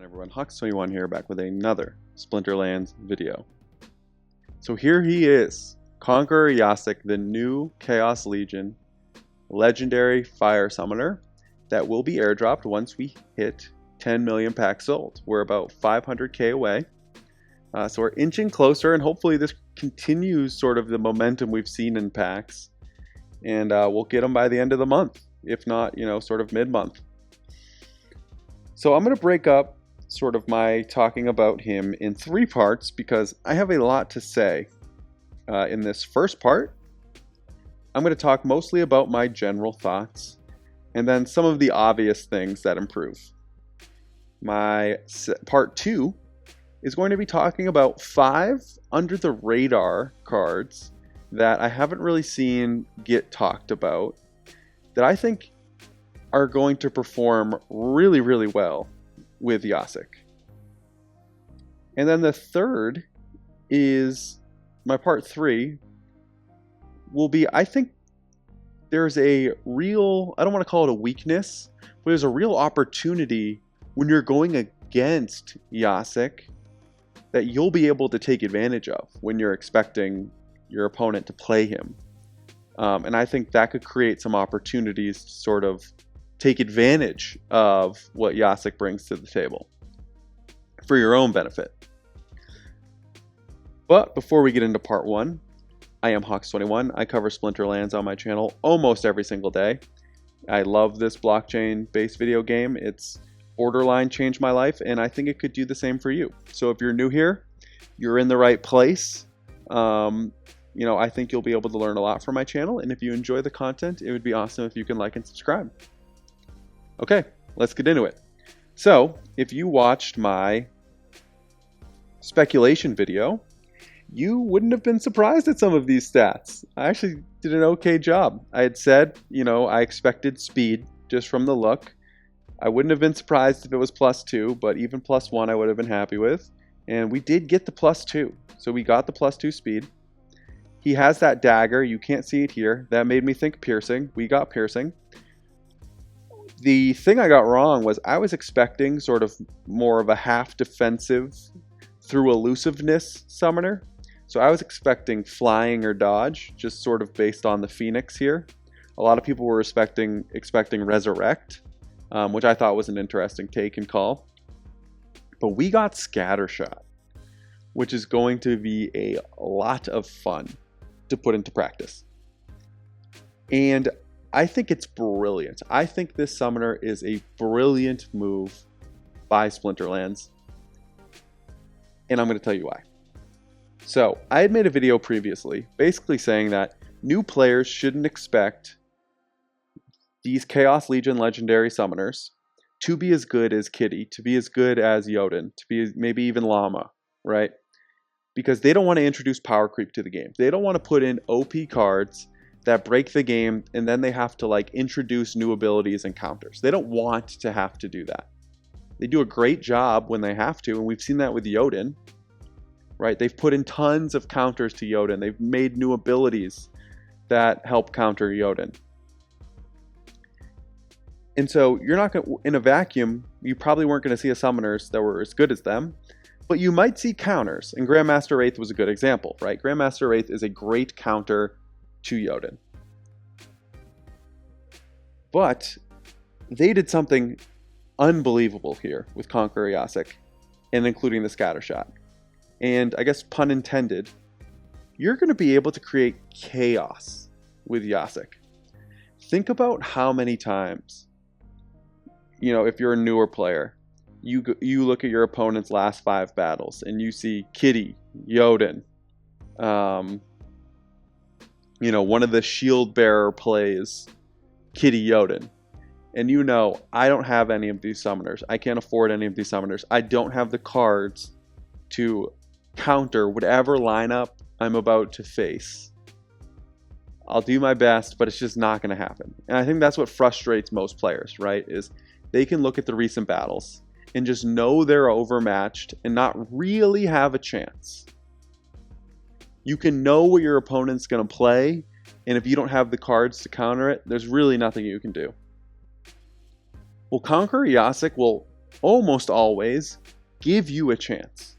on everyone, Hawks21 here, back with another Splinterlands video. So here he is, Conqueror Jacek, the new Chaos Legion legendary fire summoner that will be airdropped once we hit 10 million packs sold. We're about 500k away, so we're inching closer, and hopefully this continues sort of the momentum we've seen in packs, and we'll get them by the end of the month, if not, sort of mid-month. So I'm going to break up sort of my talking about him in 3 parts because I have a lot to say. In this first part, I'm going to talk mostly about my general thoughts and then some of the obvious things that improve. My part 2 is going to be talking about 5 under the radar cards that I haven't really seen get talked about that I think are going to perform really, really well with Yasik. And then the third is my part 3 will be, I think there's a real, I don't want to call it a weakness, but there's a real opportunity when you're going against Yasik that you'll be able to take advantage of when you're expecting your opponent to play him. And I think that could create some opportunities to sort of take advantage of what Yasik brings to the table for your own benefit. But before we get into part 1, I am Hawks21. I cover Splinterlands on my channel almost every single day. I love this blockchain-based video game. It's borderline changed my life, and I think it could do the same for you. So if you're new here, you're in the right place. I think you'll be able to learn a lot from my channel, and if you enjoy the content, it would be awesome if you can like and subscribe. Okay, let's get into it. So, if you watched my speculation video, you wouldn't have been surprised at some of these stats. I actually did an okay job. I had said, I expected speed just from the look. I wouldn't have been surprised if it was +2, but even +1 I would have been happy with. And we did get the +2. So we got the +2 speed. He has that dagger. You can't see it here. That made me think piercing. We got piercing. The thing I got wrong was I was expecting sort of more of a half defensive through elusiveness summoner. So I was expecting flying or dodge, just sort of based on the Phoenix here. A lot of people were expecting resurrect, which I thought was an interesting take and call. But we got scattershot, which is going to be a lot of fun to put into practice. And I think it's brilliant. I think this summoner is a brilliant move by Splinterlands. And I'm going to tell you why. So, I had made a video previously basically saying that new players shouldn't expect these Chaos Legion legendary summoners to be as good as Kitty, to be as good as Jotun, to be maybe even Llama, right? Because they don't want to introduce power creep to the game. They don't want to put in OP cards that break the game and then they have to introduce new abilities and counters. They don't want to have to do that. They do a great job when they have to, and we've seen that with Jotun, right? They've put in tons of counters to Jotun. They've made new abilities that help counter Jotun. And so you're not going to, in a vacuum, you probably weren't going to see a summoners that were as good as them, but you might see counters, and Grandmaster Wraith was a good example, right? Grandmaster Wraith is a great counter to Jotun. But they did something unbelievable here with Conqueror Jacek, and including the scattershot. And I guess pun intended, you're going to be able to create chaos with Yasik. Think about how many times, if you're a newer player, you look at your opponent's last 5 battles and you see Kitty, Jotun, one of the shield bearer plays Kitty Jotun. And I don't have any of these summoners. I can't afford any of these summoners. I don't have the cards to counter whatever lineup I'm about to face. I'll do my best, but it's just not going to happen. And I think that's what frustrates most players, right? Is they can look at the recent battles and just know they're overmatched and not really have a chance. You can know what your opponent's going to play, and if you don't have the cards to counter it, there's really nothing you can do. Well, Conqueror Jacek will almost always give you a chance.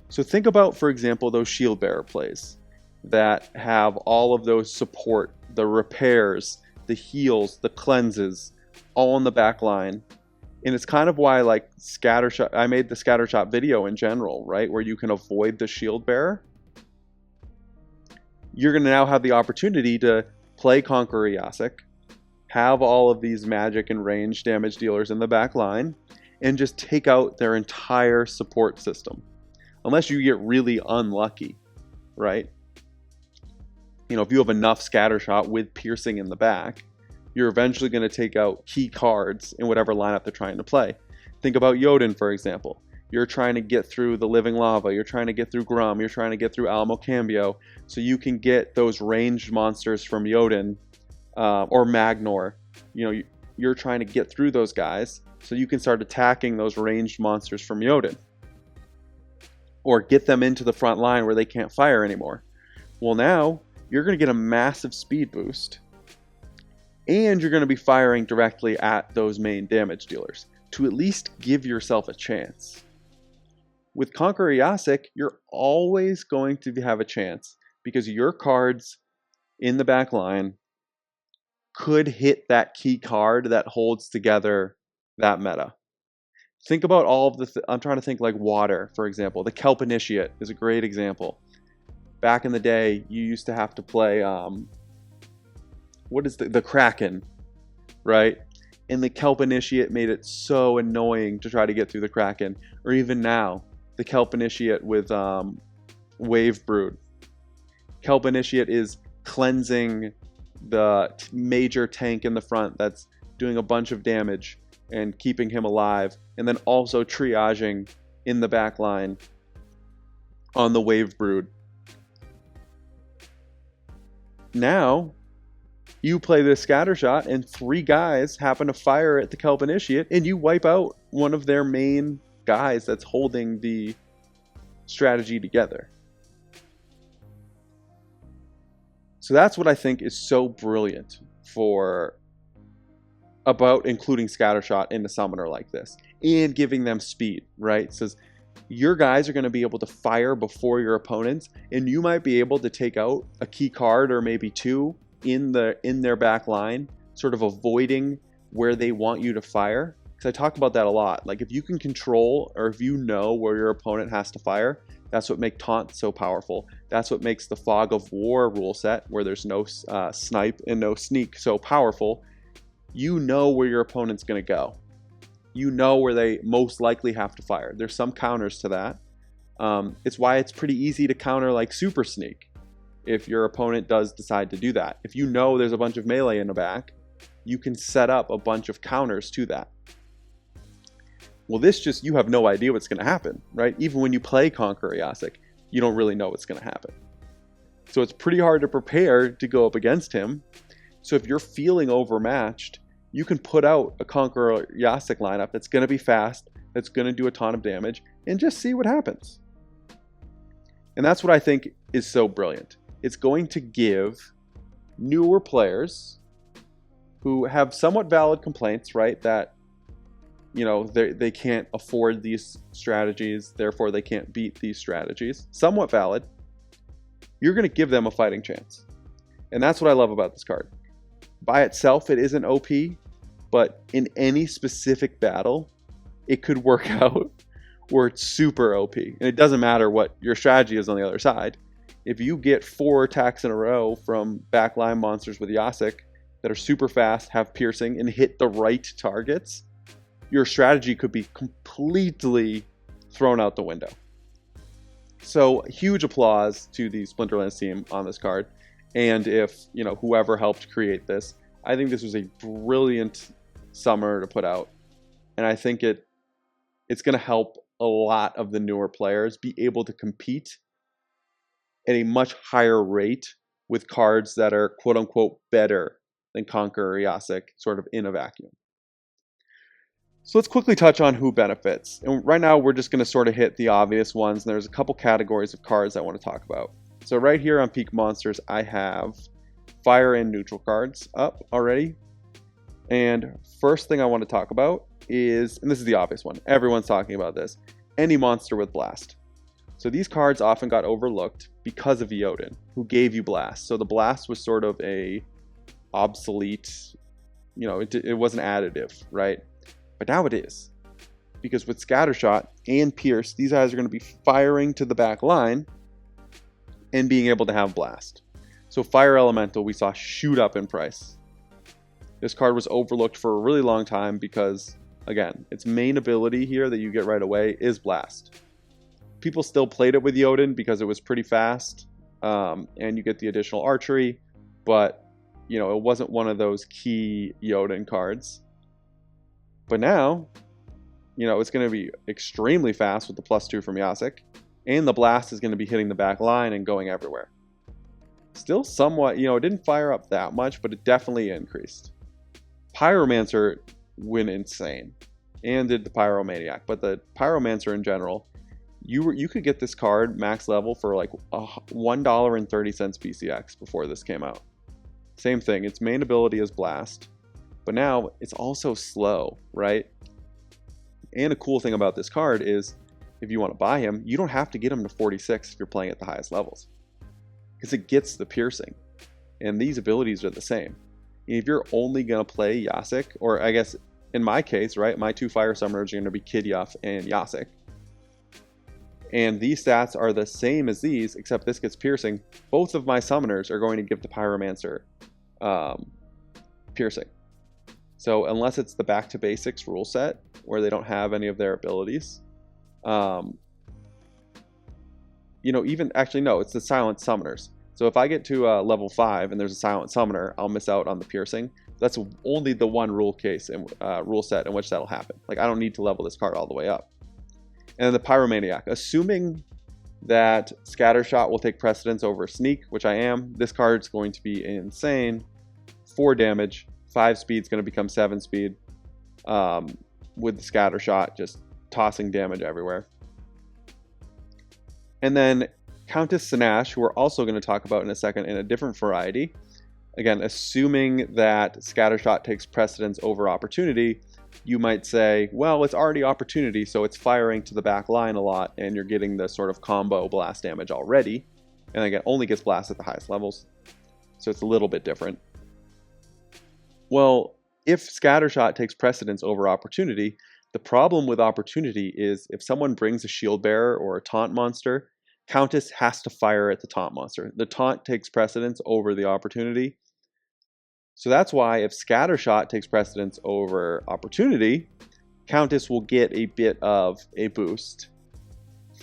So think about, for example, those shield bearer plays that have all of those support, the repairs, the heals, the cleanses, all in the back line. And it's kind of why like Scattershot, I made the Scattershot video in general, right? Where you can avoid the shield bearer. You're going to now have the opportunity to play Conqueror Jacek, have all of these magic and range damage dealers in the back line, and just take out their entire support system. Unless you get really unlucky, right? You know, if you have enough Scattershot with piercing in the back, you're eventually going to take out key cards in whatever lineup they're trying to play. Think about Jotun, for example. You're trying to get through the Living Lava, you're trying to get through Grum, you're trying to get through Alamo Cambio, so you can get those ranged monsters from Jotun or Magnor. You know, you're trying to get through those guys so you can start attacking those ranged monsters from Jotun. Or get them into the front line where they can't fire anymore. Well, now you're going to get a massive speed boost, and you're going to be firing directly at those main damage dealers to at least give yourself a chance. With Conqueror Jacek, you're always going to have a chance because your cards in the back line could hit that key card that holds together that meta. Think about all of the, I'm trying to think like water, for example. The Kelp Initiate is a great example. Back in the day, you used to have to play, what is the Kraken, right? And the Kelp Initiate made it so annoying to try to get through the Kraken. Or even now, the Kelp Initiate with Wave Brood. Kelp Initiate is cleansing the major tank in the front that's doing a bunch of damage and keeping him alive, and then also triaging in the back line on the Wave Brood. Now, you play this Scattershot, and 3 guys happen to fire at the Kelp Initiate, and you wipe out one of their main guys that's holding the strategy together. So that's what I think is so brilliant about including Scattershot in a summoner like this and giving them speed, right? It says your guys are going to be able to fire before your opponents, and you might be able to take out a key card or maybe 2 in their back line, sort of avoiding where they want you to fire. Because I talk about that a lot. Like if you can control, or if you know where your opponent has to fire, that's what makes taunt so powerful. That's what makes the Fog of War rule set, where there's no snipe and no sneak, so powerful. You know where your opponent's going to go. You know where they most likely have to fire. There's some counters to that. It's why it's pretty easy to counter like Super Sneak if your opponent does decide to do that. If you know there's a bunch of melee in the back, you can set up a bunch of counters to that. Well, you have no idea what's going to happen, right? Even when you play Conqueror Jacek, you don't really know what's going to happen. So it's pretty hard to prepare to go up against him. So if you're feeling overmatched, you can put out a Conqueror Jacek lineup that's going to be fast, that's going to do a ton of damage, and just see what happens. And that's what I think is so brilliant. It's going to give newer players who have somewhat valid complaints, right? That, you know, they can't afford these strategies, therefore they can't beat these strategies. Somewhat valid. You're going to give them a fighting chance. And that's what I love about this card. By itself, it isn't OP, but in any specific battle, it could work out where it's super OP. And it doesn't matter what your strategy is on the other side. If you get 4 attacks in a row from backline monsters with Yasik that are super fast, have piercing, and hit the right targets, your strategy could be completely thrown out the window. So huge applause to the Splinterlands team on this card. And if, you know, whoever helped create this, I think this was a brilliant summer to put out. And I think it's going to help a lot of the newer players be able to compete at a much higher rate with cards that are quote unquote better than Conqueror Jacek, sort of in a vacuum. So let's quickly touch on who benefits. And right now we're just going to sort of hit the obvious ones. And there's a couple categories of cards I want to talk about. So right here on Peak Monsters, I have fire and neutral cards up already. And first thing I want to talk about is, and this is the obvious one, everyone's talking about this, any monster with Blast. So these cards often got overlooked because of Eodin, who gave you Blast. So the Blast was sort of a obsolete, you know, it wasn't additive, right? But now it is. Because with Scattershot and Pierce, these guys are going to be firing to the back line and being able to have Blast. So Fire Elemental we saw shoot up in price. This card was overlooked for a really long time because, again, its main ability here that you get right away is Blast. People still played it with Eodin because it was pretty fast, and you get the additional archery, but you know, it wasn't one of those key Eodin cards. But now, you know, it's going to be extremely fast with the +2 from Yasik, and the Blast is going to be hitting the back line and going everywhere. Still somewhat, you know, it didn't fire up that much, but it definitely increased. Pyromancer went insane, and did the Pyromaniac, but the Pyromancer in general, you could get this card max level for like $1.30 BCX before this came out. Same thing, its main ability is Blast, but now it's also slow, right? And a cool thing about this card is if you want to buy him, you don't have to get him to 46 if you're playing at the highest levels, because it gets the piercing, and these abilities are the same. If you're only going to play Yasik, or I guess in my case, right, my 2 fire summoners are going to be Kid Yuff and Yasik, and these stats are the same as these, except this gets piercing. Both of my summoners are going to give the Pyromancer piercing. So unless it's the back to basics rule set where they don't have any of their abilities, you know, even actually no, it's the silent summoners. So if I get to level 5 and there's a silent summoner, I'll miss out on the piercing. That's only the one rule case and rule set in which that'll happen. Like, I don't need to level this card all the way up. And then the Pyromaniac, assuming that Scattershot will take precedence over Sneak, which I am, this card's going to be insane. 4 damage, 5 speed's going to become 7 speed, with the Scattershot just tossing damage everywhere. And then Countess Sinash, who we're also going to talk about in a second in a different variety. Again, assuming that Scattershot takes precedence over Opportunity, you might say, well, it's already Opportunity, so it's firing to the back line a lot, and you're getting the sort of combo blast damage already. And again, only gets blast at the highest levels, so it's a little bit different. Well, if Scattershot takes precedence over Opportunity, the problem with Opportunity is if someone brings a Shield Bearer or a Taunt monster, Countess has to fire at the Taunt monster. The Taunt takes precedence over the Opportunity. So that's why if Scattershot takes precedence over Opportunity, Countess will get a bit of a boost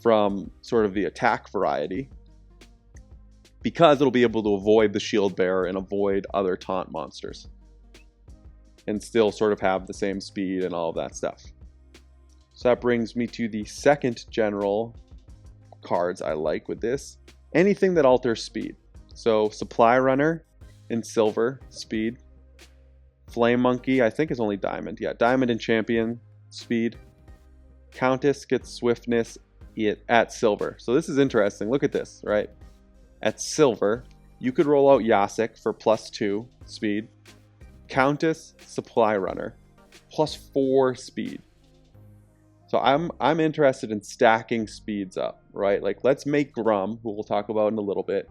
from sort of the attack variety, because it'll be able to avoid the Shield Bearer and avoid other Taunt monsters, and still sort of have the same speed and all of that stuff. So that brings me to the second general cards I like with this. Anything that alters speed. So Supply Runner in silver, speed. Flame Monkey, I think is only diamond. Yeah, diamond and champion, speed. Countess gets swiftness at silver. So this is interesting. Look at this, right? At silver, you could roll out Yasik for +2 speed. Countess, Supply Runner, +4 speed. So I'm interested in stacking speeds up, right? Like, let's make Grum, who we'll talk about in a little bit.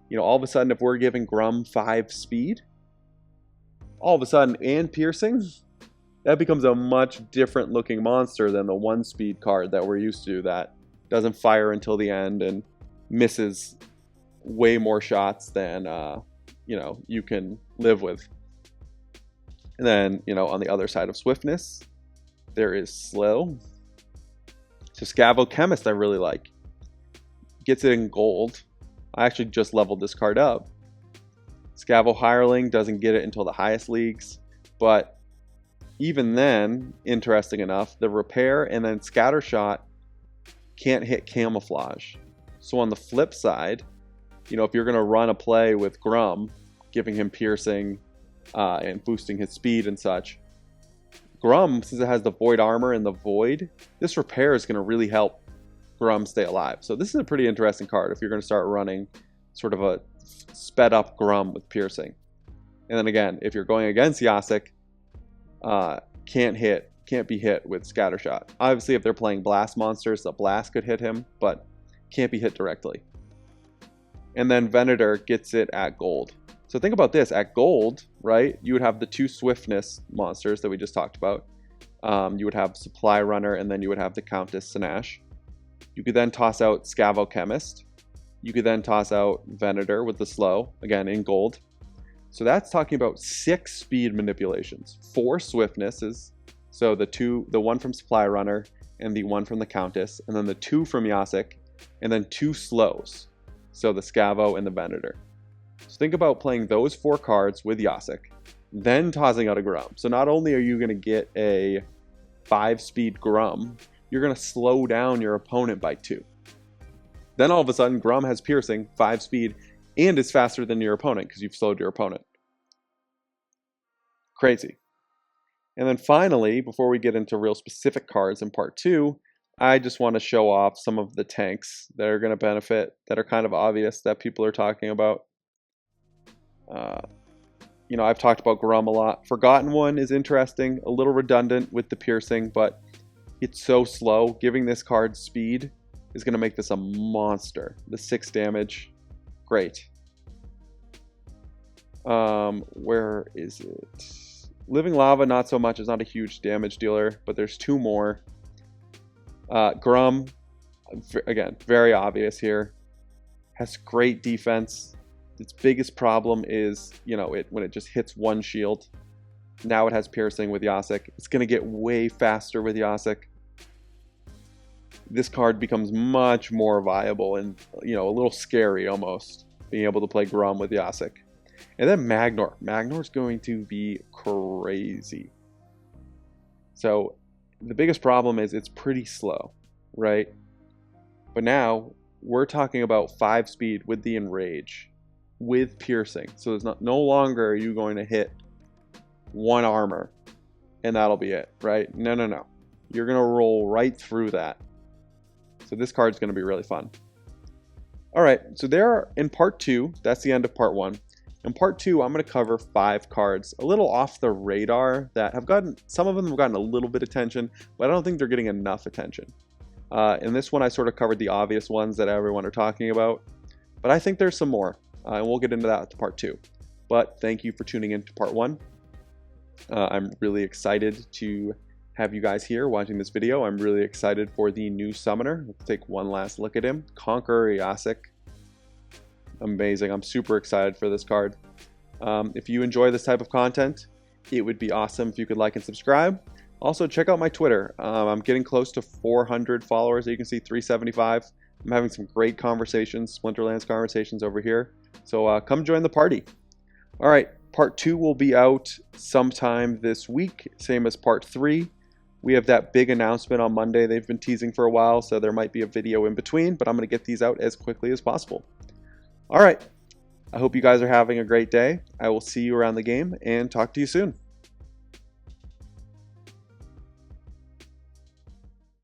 You know, all of a sudden, if we're giving Grum 5 speed, all of a sudden, and piercing, that becomes a much different looking monster than the 1 speed card that we're used to that doesn't fire until the end and misses way more shots than, you know, you can live with. And then, you know, on the other side of swiftness, there is slow. So Scavo Chemist I really like. Gets it in gold. I actually just leveled this card up. Scavo Hireling doesn't get it until the highest leagues, but even then, interesting enough, the repair and then Scattershot can't hit camouflage. So on the flip side, you know, if you're going to run a play with Grum, giving him piercing and boosting his speed and such, Grum, since it has the Void Armor and the Void, this repair is going to really help Grum stay alive. So this is a pretty interesting card if you're going to start running sort of a sped up Grum with piercing. And then again, if you're going against Yasik, can't hit can't be hit with Scattershot. Obviously, if they're playing blast monsters, a blast could hit him, but can't be hit directly. And then Venator gets it at gold. So think about this, at gold, right, you would have the 2 swiftness monsters that we just talked about. You would have Supply Runner, and then you would have the Countess Sinash. You could then toss out Scavo Chemist. You could then toss out Venator with the slow, again in gold. So that's talking about 6 speed manipulations, 4 swiftnesses, so the one from Supply Runner and the one from the Countess, and then the 2 from Yasik, and then 2 slows, so the Scavo and the Venator. So think about playing those 4 cards with Yasik, then tossing out a Grum. So not only are you going to get a 5-speed Grum, you're going to slow down your opponent by 2. Then all of a sudden, Grum has piercing, 5 speed, and is faster than your opponent because you've slowed your opponent. Crazy. And then finally, before we get into real specific cards in part 2, I just want to show off some of the tanks that are going to benefit, that are kind of obvious that people are talking about. You know, I've talked about Grum a lot. Forgotten One is interesting, a little redundant with the piercing, but it's so slow. Giving this card speed is going to make this a monster. The 6 damage, great. Where is it? Living Lava, not so much. It's not a huge damage dealer, but there's 2 more. Grum, again, very obvious here. Has great defense. Its biggest problem is, you know, when it just hits 1 shield. Now it has piercing with Yasik. It's going to get way faster with Yasik. This card becomes much more viable and, you know, a little scary almost, being able to play Grum with Yasik. And then Magnor. Magnor's going to be crazy. So the biggest problem is it's pretty slow, right? But now we're talking about 5 speed with the Enrage, with piercing. So there's no longer are you going to hit 1 armor and that'll be it, right? No. You're going to roll right through that. So this card's going to be really fun. All right, so there in part 2, that's the end of part 1. In part 2, I'm going to cover 5 cards a little off the radar that have gotten, some of them have gotten a little bit of attention, but I don't think they're getting enough attention. In this one, I sort of covered the obvious ones that everyone are talking about, but I think there's some more, and we'll get into that with part 2. But thank you for tuning in to part 1. I'm really excited to have you guys here watching this video. I'm really excited for the new summoner. Let's take one last look at him. Conqueror Jacek. Amazing. I'm super excited for this card. If you enjoy this type of content, it would be awesome if you could like and subscribe. Also, check out my Twitter. I'm getting close to 400 followers. You can see 375. I'm having some great conversations, Splinterlands conversations over here. So come join the party. All right, part 2 will be out sometime this week, same as part 3. We have that big announcement on Monday they've been teasing for a while, so there might be a video in between, but I'm going to get these out as quickly as possible. All right, I hope you guys are having a great day. I will see you around the game and talk to you soon.